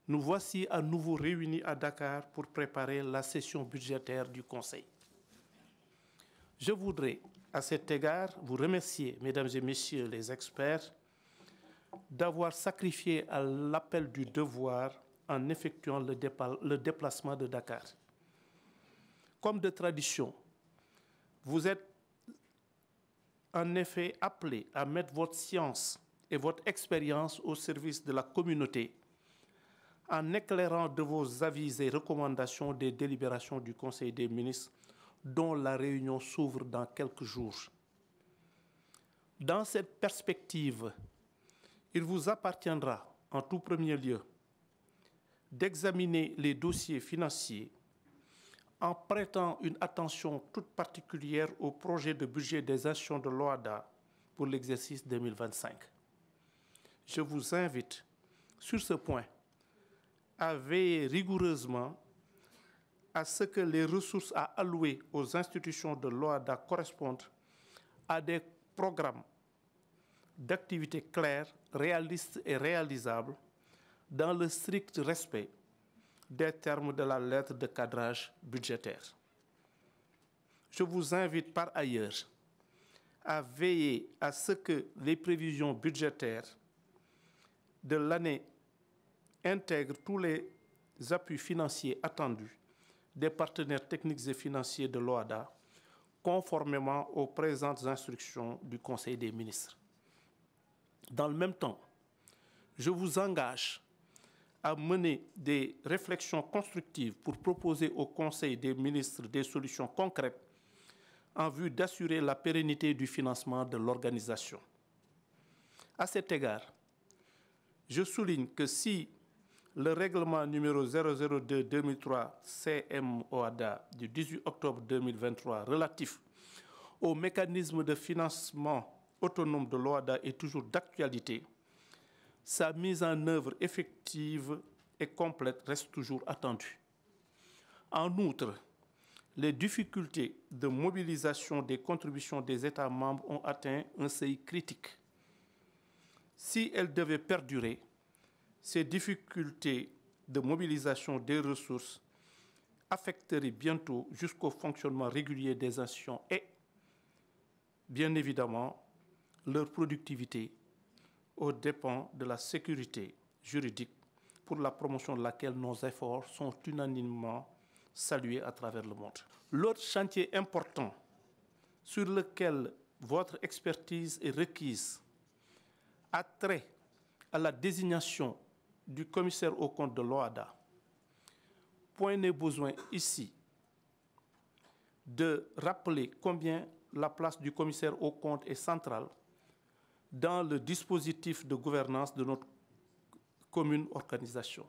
Nous voici à nouveau réunis à Dakar pour préparer la session budgétaire du Conseil. Je voudrais, à cet égard, vous remercier, mesdames et messieurs les experts, d'avoir sacrifié à l'appel du devoir en effectuant le déplacement de Dakar. Comme de tradition, vous êtes en effet appelés à mettre votre science et votre expérience au service de la communauté en éclairant de vos avis et recommandations des délibérations du Conseil des ministres dont la réunion s'ouvre dans quelques jours. Dans cette perspective, il vous appartiendra, en tout premier lieu, d'examiner les dossiers financiers en prêtant une attention toute particulière au projet de budget des institutions de l'OHADA pour l'exercice 2025. Je vous invite, sur ce point, à veiller rigoureusement à ce que les ressources à allouer aux institutions de l'OHADA correspondent à des programmes d'activités clairs, réalistes et réalisables dans le strict respect des termes de la lettre de cadrage budgétaire. Je vous invite par ailleurs à veiller à ce que les prévisions budgétaires de l'année intègrent tous les appuis financiers attendus des partenaires techniques et financiers de l'OHADA, conformément aux présentes instructions du Conseil des ministres. Dans le même temps, je vous engage à mener des réflexions constructives pour proposer au Conseil des ministres des solutions concrètes en vue d'assurer la pérennité du financement de l'organisation. À cet égard, je souligne que si le règlement numéro 002-2003 CMOADA du 18 octobre 2023 relatif au mécanisme de financement autonome de l'OHADA est toujours d'actualité, sa mise en œuvre effective et complète reste toujours attendue. En outre, les difficultés de mobilisation des contributions des États membres ont atteint un seuil critique. Si elles devaient perdurer, ces difficultés de mobilisation des ressources affecteraient bientôt jusqu'au fonctionnement régulier des institutions et, bien évidemment, leur productivité aux dépens de la sécurité juridique pour la promotion de laquelle nos efforts sont unanimement salués à travers le monde. L'autre chantier important sur lequel votre expertise est requise a trait à la désignation du commissaire aux comptes de l'OHADA. Point n'est besoin ici de rappeler combien la place du commissaire aux comptes est centrale dans le dispositif de gouvernance de notre commune organisation.